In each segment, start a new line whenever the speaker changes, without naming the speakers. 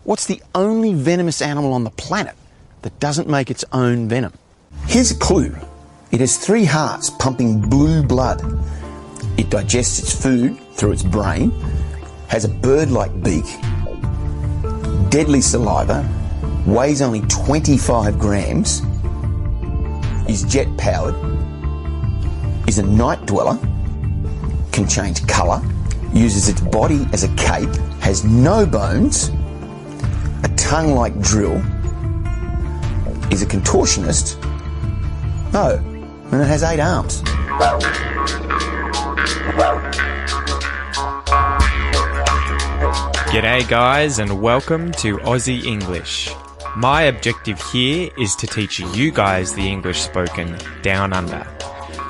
What's the only venomous animal on the planet that doesn't make its own venom? Here's a clue. It has 3 hearts pumping blue blood. It digests its food through its brain, has a bird-like beak, deadly saliva, weighs only 25 grams, is jet-powered, is a night dweller, can change colour, uses its body as a cape, has no bones, a tongue like drill, is a contortionist, and it has 8 arms.
G'day guys and welcome to Aussie English. My objective here is to teach you guys the English spoken down under.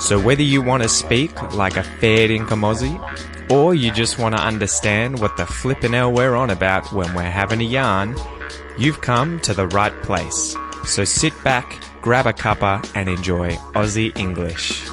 So whether you want to speak like a fair dinkum Aussie, or you just want to understand what the flippin' hell we're on about when we're having a yarn, you've come to the right place. So sit back, grab a cuppa and enjoy Aussie English.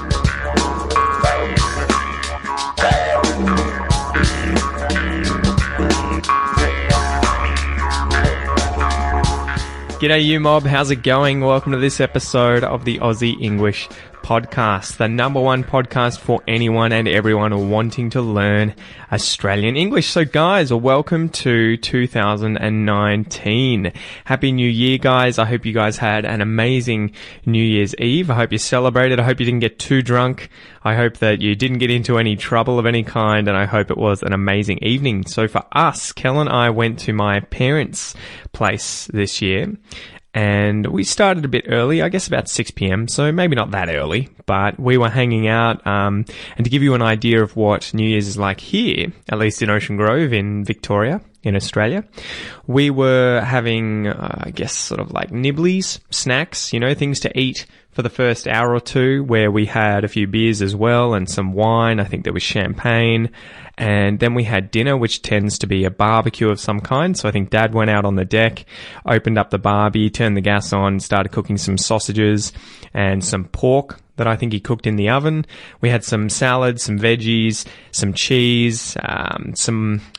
G'day you mob, how's it going? Welcome to this episode of the Aussie English Podcast, the number one podcast for anyone and everyone wanting to learn Australian English. So guys, welcome to 2019. Happy New Year guys. I hope you guys had an amazing New Year's Eve. I hope you celebrated. I hope you didn't get too drunk. I hope that you didn't get into any trouble of any kind, and I hope it was an amazing evening. So for us, Kel and I went to my parents' place this year, and we started a bit early, I guess about 6 p.m, so maybe not that early, but we were hanging out, and to give you an idea of what New Year's is like here, at least in Ocean Grove in Victoria, in Australia, we were having, I guess, sort of like nibblies, snacks, you know, things to eat for the first hour or two, where we had a few beers as well and some wine. I think there was champagne. And then we had dinner, which tends to be a barbecue of some kind. So I think Dad went out on the deck, opened up the barbie, turned the gas on, started cooking some sausages and some pork that I think he cooked in the oven. We had some salad, some veggies, some cheese,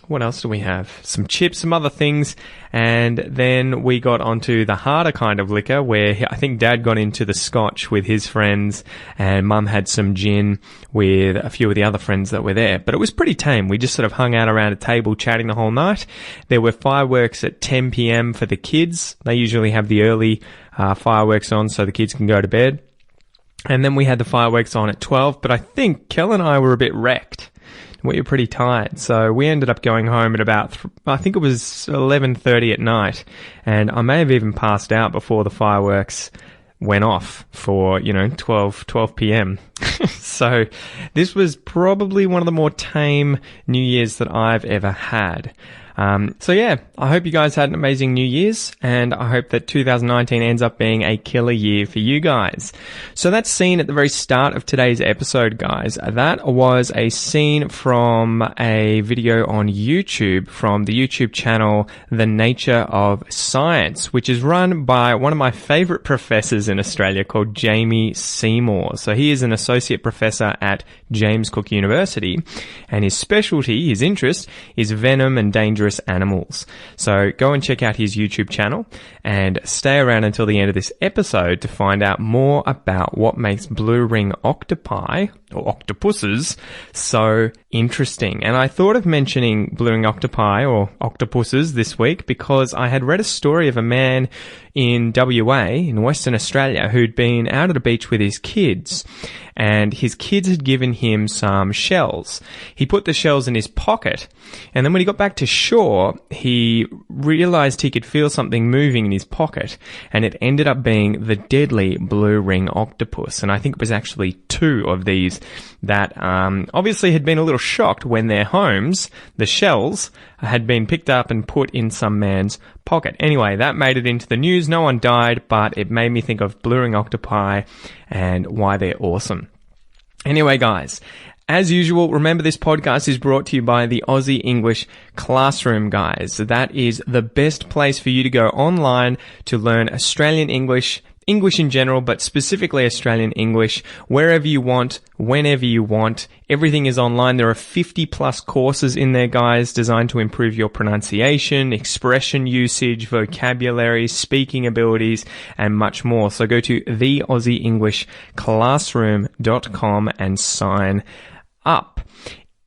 what else do we have? Some chips, some other things. And then we got onto the harder kind of liquor, where I think Dad got into the scotch with his friends and Mum had some gin with a few of the other friends that were there. But it was pretty tame. We just sort of hung out around a table chatting the whole night. There were fireworks at 10 p.m. for the kids. They usually have the early fireworks on so the kids can go to bed. And then we had the fireworks on at 12, but I think Kel and I were a bit wrecked. We were pretty tired, so we ended up going home at about, I think it was 11:30 at night, and I may have even passed out before the fireworks went off for, 12 p.m. So this was probably one of the more tame New Year's that I've ever had. So yeah, I hope you guys had an amazing New Year's, and I hope that 2019 ends up being a killer year for you guys. So that scene at the very start of today's episode, guys, that was a scene from a video on YouTube from the YouTube channel The Nature of Science, which is run by one of my favorite professors in Australia called Jamie Seymour. So he is an associate professor at James Cook University, and his specialty, his interest, is venom and dangerous animals. So go and check out his YouTube channel and stay around until the end of this episode to find out more about what makes blue ring octopi or octopuses so interesting. And I thought of mentioning blue ring octopi or octopuses this week because I had read a story of a man in WA, in Western Australia, who'd been out at a beach with his kids, and his kids had given him some shells. He put the shells in his pocket, and then when he got back to shore, he realized he could feel something moving in his pocket, and it ended up being the deadly blue ring octopus. And I think it was actually 2 of these that obviously had been a little shocked when their homes, the shells, had been picked up and put in some man's pocket. Anyway, that made it into the news. No one died, but it made me think of blue ring octopi and why they're awesome. Anyway, guys, as usual, remember this podcast is brought to you by the Aussie English Classroom, guys. That is the best place for you to go online to learn Australian English English in general, but specifically Australian English, wherever you want, whenever you want. Everything is online. There are 50 plus courses in there, guys, designed to improve your pronunciation, expression usage, vocabulary, speaking abilities, and much more. So go to theaussieenglishclassroom.com and sign up.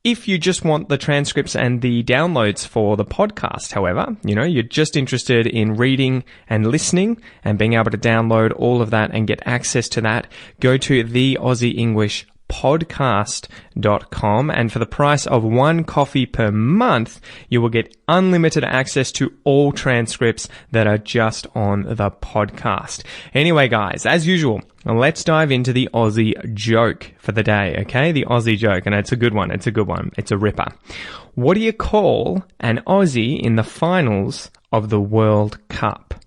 If you just want the transcripts and the downloads for the podcast, however, you're just interested in reading and listening and being able to download all of that and get access to that, go to theaussieenglishpodcast.com, and for the price of 1 coffee per month, you will get unlimited access to all transcripts that are just on the podcast. Anyway, guys, as usual, let's dive into the Aussie joke for the day, okay? The Aussie joke, and it's a good one. It's a good one. It's a ripper. What do you call an Aussie in the finals of the World Cup?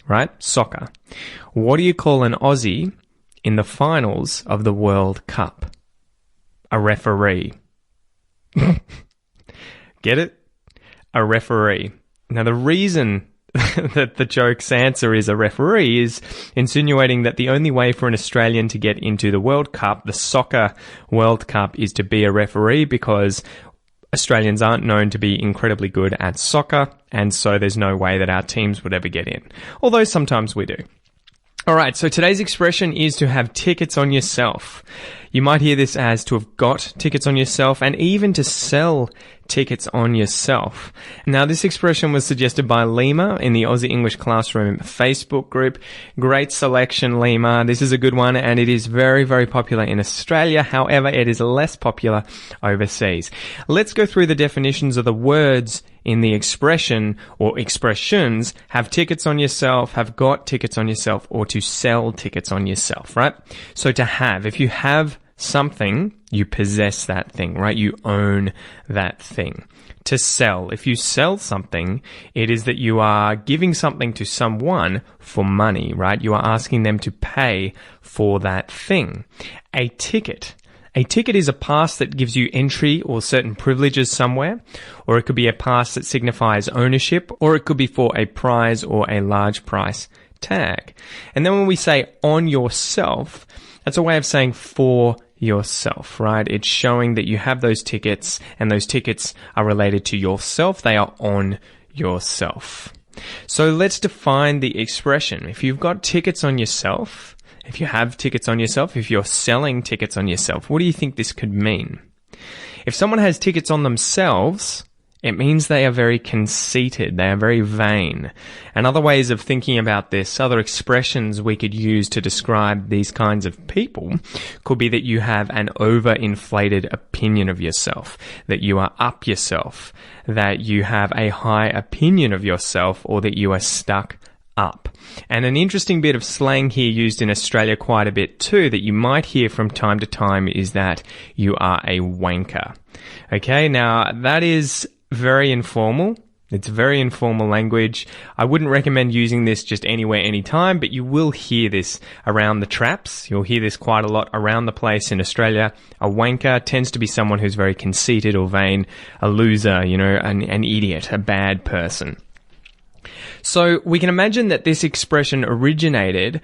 Right? Soccer. What do you call an Aussie in the finals of the World Cup? A referee. Get it? A referee. Now, the reason that the joke's answer is a referee is insinuating that the only way for an Australian to get into the World Cup, the Soccer World Cup, is to be a referee, because Australians aren't known to be incredibly good at soccer, and so there's no way that our teams would ever get in. Although sometimes we do. All right, so today's expression is to have tickets on yourself. You might hear this as to have got tickets on yourself, and even to sell tickets on yourself. Now, this expression was suggested by Lima in the Aussie English Classroom Facebook group. Great selection, Lima. This is a good one, and it is very, very popular in Australia. However, it is less popular overseas. Let's go through the definitions of the words in the expression or expressions: have tickets on yourself, have got tickets on yourself, or to sell tickets on yourself, right? So to have, if you have something, you possess that thing, right? You own that thing. To sell, if you sell something, it is that you are giving something to someone for money, right? You are asking them to pay for that thing. A ticket is a pass that gives you entry or certain privileges somewhere, or it could be a pass that signifies ownership, or it could be for a prize or a large price tag. And then when we say on yourself, that's a way of saying for yourself, right? It's showing that you have those tickets, and those tickets are related to yourself. They are on yourself. So let's define the expression. If you've got tickets on yourself, if you have tickets on yourself, if you're selling tickets on yourself, what do you think this could mean? If someone has tickets on themselves, it means they are very conceited. They are very vain. And other ways of thinking about this, other expressions we could use to describe these kinds of people, could be that you have an overinflated opinion of yourself, that you are up yourself, that you have a high opinion of yourself, or that you are stuck up. And an interesting bit of slang here used in Australia quite a bit too, that you might hear from time to time, is that you are a wanker. Okay, now that is very informal. It's very informal language. I wouldn't recommend using this just anywhere, anytime, but you will hear this around the traps. You'll hear this quite a lot around the place in Australia. A wanker tends to be someone who's very conceited or vain, a loser, an idiot, a bad person. So we can imagine that this expression originated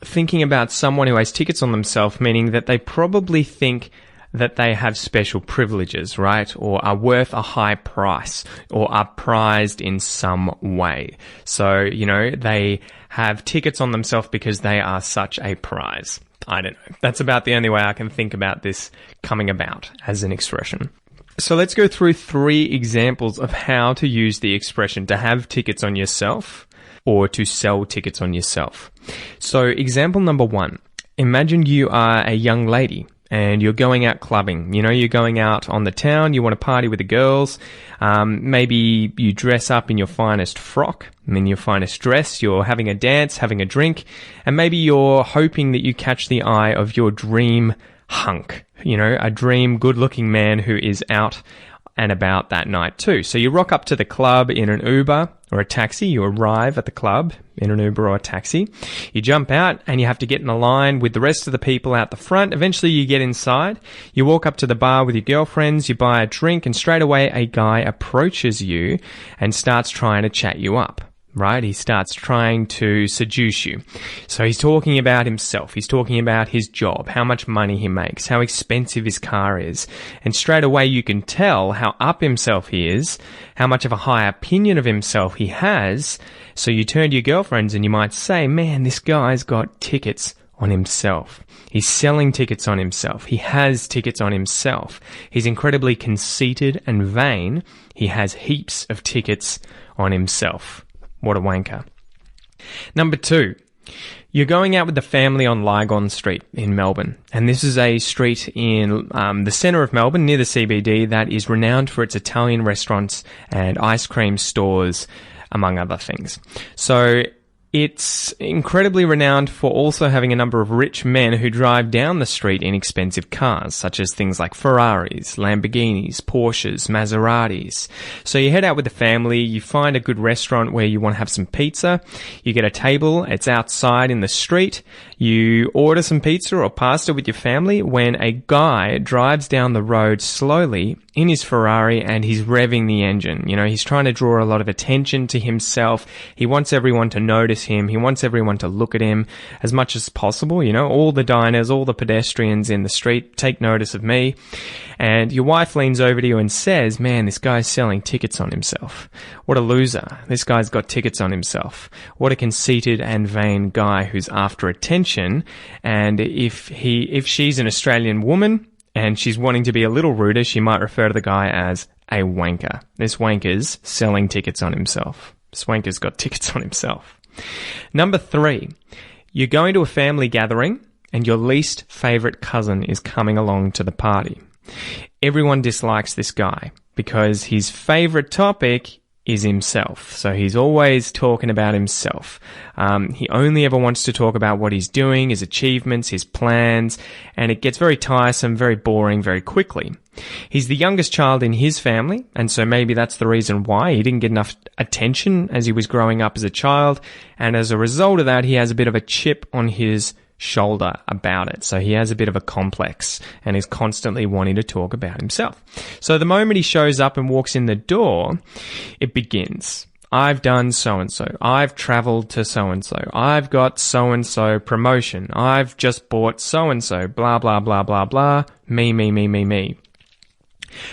thinking about someone who has tickets on themselves, meaning that they probably think that they have special privileges, right? Or are worth a high price, or are prized in some way. So, they have tickets on themselves because they are such a prize. I don't know. That's about the only way I can think about this coming about as an expression. So let's go through 3 examples of how to use the expression to have tickets on yourself, or to sell tickets on yourself. So example number 1, imagine you are a young lady and you're going out clubbing. You're going out on the town, you want to party with the girls. Maybe you dress up in your finest frock, in your finest dress, you're having a dance, having a drink, and maybe you're hoping that you catch the eye of your dream hunk, a dream good-looking man who is out and about that night too. So you rock up to the club in an Uber or a taxi. You arrive at the club in an Uber or a taxi. You jump out and you have to get in a line with the rest of the people out the front. Eventually you get inside. You walk up to the bar with your girlfriends. You buy a drink, and straight away a guy approaches you and starts trying to chat you up. right? He starts trying to seduce you. So he's talking about himself. He's talking about his job, how much money he makes, how expensive his car is. And straight away you can tell how up himself he is, how much of a high opinion of himself he has. So you turn to your girlfriends and you might say, man, this guy's got tickets on himself. He's selling tickets on himself. He has tickets on himself. He's incredibly conceited and vain. He has heaps of tickets on himself. What a wanker. Number 2, you're going out with the family on Lygon Street in Melbourne. And this is a street in the centre of Melbourne, near the CBD, that is renowned for its Italian restaurants and ice cream stores, among other things. So it's incredibly renowned for also having a number of rich men who drive down the street in expensive cars, such as things like Ferraris, Lamborghinis, Porsches, Maseratis. So you head out with the family, you find a good restaurant where you want to have some pizza, you get a table, it's outside in the street, you order some pizza or pasta with your family when a guy drives down the road slowly in his Ferrari and he's revving the engine. You know, he's trying to draw a lot of attention to himself. He wants everyone to notice him. He wants everyone to look at him as much as possible. You know, all the diners, all the pedestrians in the street take notice of me. And your wife leans over to you and says, man, this guy's selling tickets on himself. What a loser. This guy's got tickets on himself. What a conceited and vain guy who's after attention. And if she's an Australian woman and she's wanting to be a little ruder, she might refer to the guy as a wanker. This wanker's selling tickets on himself. This wanker's got tickets on himself. Number 3, you're going to a family gathering and your least favourite cousin is coming along to the party. Everyone dislikes this guy because his favourite topic is himself. So he's always talking about himself. He only ever wants to talk about what he's doing, his achievements, his plans, and it gets very tiresome, very boring very quickly. He's the youngest child in his family, and so maybe that's the reason why he didn't get enough attention as he was growing up as a child, and as a result of that, he has a bit of a chip on his shoulder about it. So he has a bit of a complex and is constantly wanting to talk about himself. So the moment he shows up and walks in the door, it begins. I've done so-and-so. I've traveled to so-and-so. I've got so-and-so promotion. I've just bought so-and-so. Blah, blah, blah, blah, blah. Me, me, me, me, me.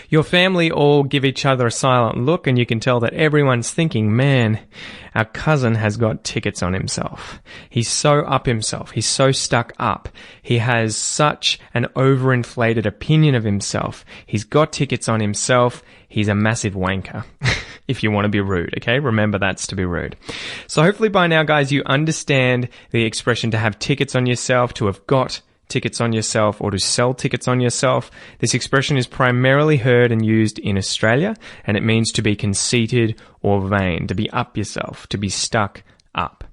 Your family all give each other a silent look and you can tell that everyone's thinking, man, our cousin has got tickets on himself. He's so up himself. He's so stuck up. He has such an overinflated opinion of himself. He's got tickets on himself. He's a massive wanker. If you want to be rude, okay? Remember that's to be rude. So hopefully by now, guys, you understand the expression to have tickets on yourself, to have got tickets on yourself, or to sell tickets on yourself. This expression is primarily heard and used in Australia, and it means to be conceited or vain, to be up yourself, to be stuck up.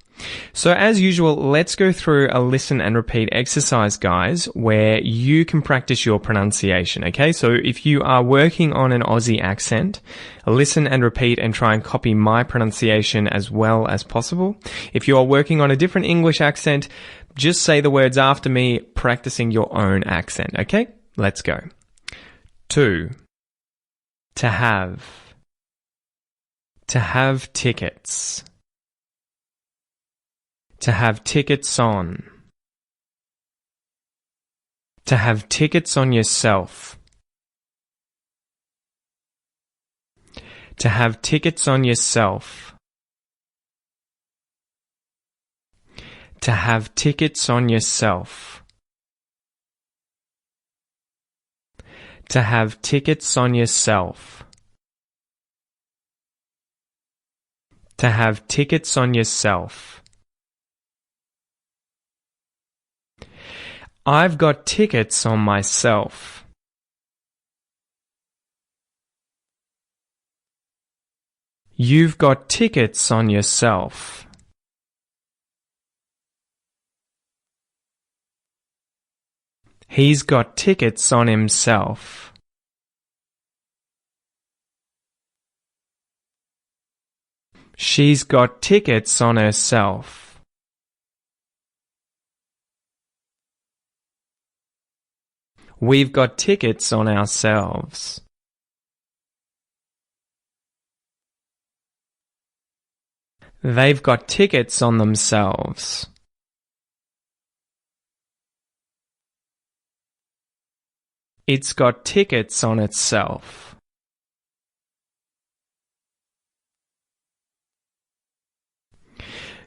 So as usual, let's go through a listen and repeat exercise, guys, where you can practice your pronunciation, okay? So if you are working on an Aussie accent, listen and repeat and try and copy my pronunciation as well as possible. If you are working on a different English accent, just say the words after me, practicing your own accent, okay? Let's go. To have tickets. To have tickets on. To have tickets on yourself. To have tickets on yourself. To have tickets on yourself. To have tickets on yourself. To have tickets on yourself. I've got tickets on myself. You've got tickets on yourself. He's got tickets on himself. She's got tickets on herself. We've got tickets on ourselves. They've got tickets on themselves. It's got tickets on itself.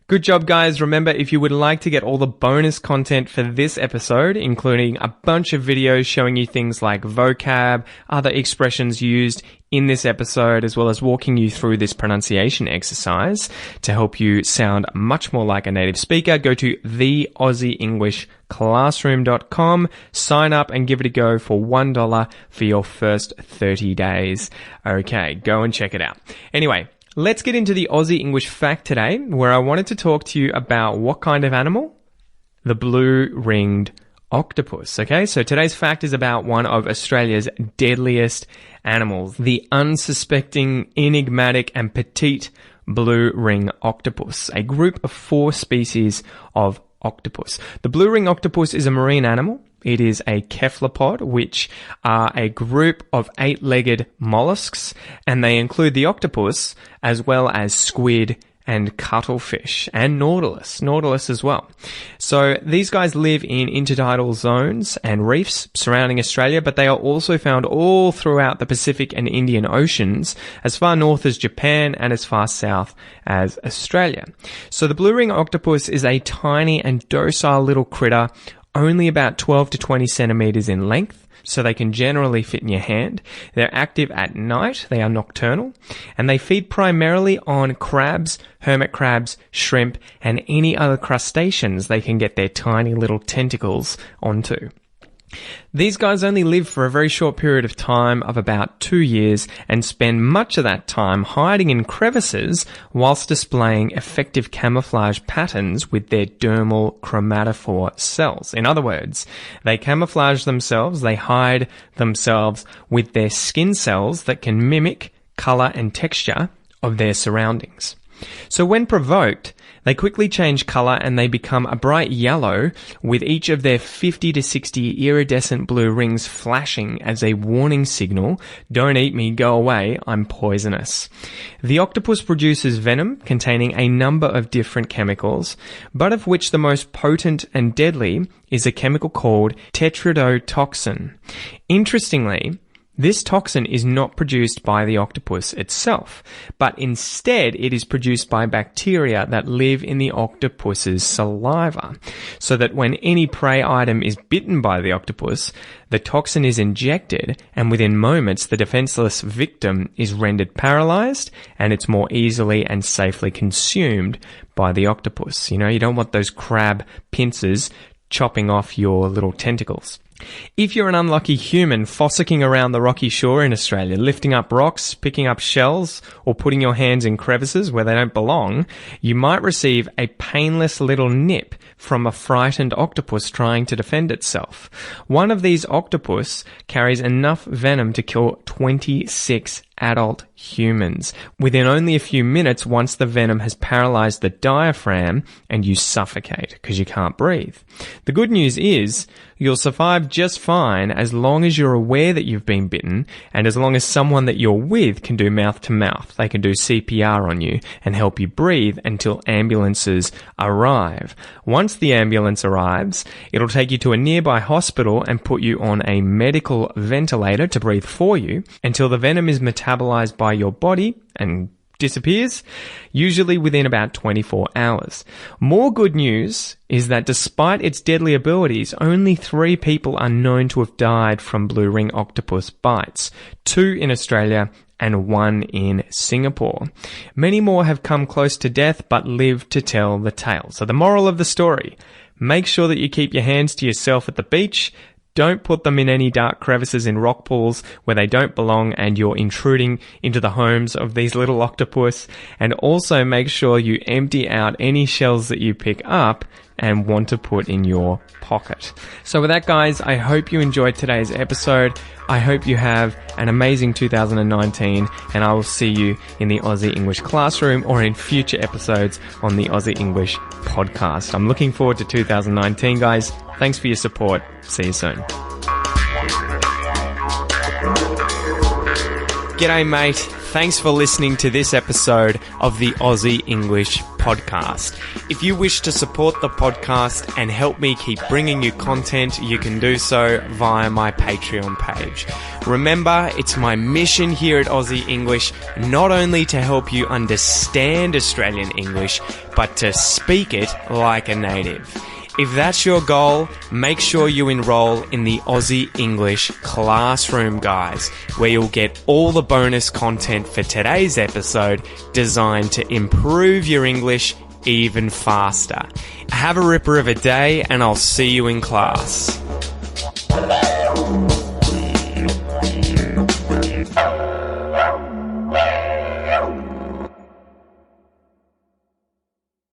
Good job, guys. Remember, if you would like to get all the bonus content for this episode, including a bunch of videos showing you things like vocab, other expressions used in this episode, as well as walking you through this pronunciation exercise to help you sound much more like a native speaker, go to theaussieenglishclassroom.com, sign up and give it a go for $1 for your first 30 days. Okay, go and check it out. Anyway, let's get into the Aussie English fact today, where I wanted to talk to you about what kind of animal? The blue-ringed octopus. Okay, so today's fact is about one of Australia's deadliest animals, the unsuspecting, enigmatic and petite blue-ring octopus, a group of 4 species of octopus. The blue-ring octopus is a marine animal. It is a cephalopod, which are a group of 8-legged mollusks, and they include the octopus as well as squid and cuttlefish and nautilus as well. So these guys live in intertidal zones and reefs surrounding Australia, but they are also found all throughout the Pacific and Indian Oceans, as far north as Japan and as far south as Australia. So the blue ring octopus is a tiny and docile little critter, only about 12 to 20 centimeters in length, so they can generally fit in your hand. They're active at night, they are nocturnal, and they feed primarily on crabs, hermit crabs, shrimp, and any other crustaceans they can get their tiny little tentacles onto. These guys only live for a very short period of time of about 2 years and spend much of that time hiding in crevices whilst displaying effective camouflage patterns with their dermal chromatophore cells. In other words, they camouflage themselves, they hide themselves with their skin cells that can mimic colour and texture of their surroundings. So when provoked, they quickly change colour and they become a bright yellow, with each of their 50 to 60 iridescent blue rings flashing as a warning signal, "Don't eat me, go away, I'm poisonous." The octopus produces venom containing a number of different chemicals, but of which the most potent and deadly is a chemical called tetrodotoxin. Interestingly, this toxin is not produced by the octopus itself, but instead it is produced by bacteria that live in the octopus's saliva, so that when any prey item is bitten by the octopus, the toxin is injected, and within moments the defenseless victim is rendered paralyzed, and it's more easily and safely consumed by the octopus. You know, you don't want those crab pincers chopping off your little tentacles. If you're an unlucky human fossicking around the rocky shore in Australia, lifting up rocks, picking up shells, or putting your hands in crevices where they don't belong, you might receive a painless little nip from a frightened octopus trying to defend itself. One of these octopus carries enough venom to kill 26 adult humans within only a few minutes once the venom has paralyzed the diaphragm and you suffocate because you can't breathe. The good news is you'll survive just fine as long as you're aware that you've been bitten, and as long as someone that you're with can do mouth to mouth. They can do CPR on you and help you breathe until ambulances arrive. Once the ambulance arrives, it'll take you to a nearby hospital and put you on a medical ventilator to breathe for you until the venom is metabolized by your body and disappears, usually within about 24 hours. More good news is that despite its deadly abilities, only 3 people are known to have died from blue ring octopus bites, 2 in Australia and 1 in Singapore. Many more have come close to death but lived to tell the tale. So the moral of the story, make sure that you keep your hands to yourself at the beach. Don't put them in any dark crevices in rock pools where they don't belong and you're intruding into the homes of these little octopus. And also make sure you empty out any shells that you pick up and want to put in your pocket. So with that, guys, I hope you enjoyed today's episode. I hope you have an amazing 2019, and I will see you in the Aussie English Classroom or in future episodes on the Aussie English Podcast. I'm looking forward to 2019, guys. Thanks for your support. See you soon. G'day, mate. Thanks for listening to this episode of the Aussie English Podcast. If you wish to support the podcast and help me keep bringing you content, you can do so via my Patreon page. Remember, it's my mission here at Aussie English not only to help you understand Australian English, but to speak it like a native. If that's your goal, make sure you enroll in the Aussie English Classroom, guys, where you'll get all the bonus content for today's episode designed to improve your English even faster. Have a ripper of a day, and I'll see you in class.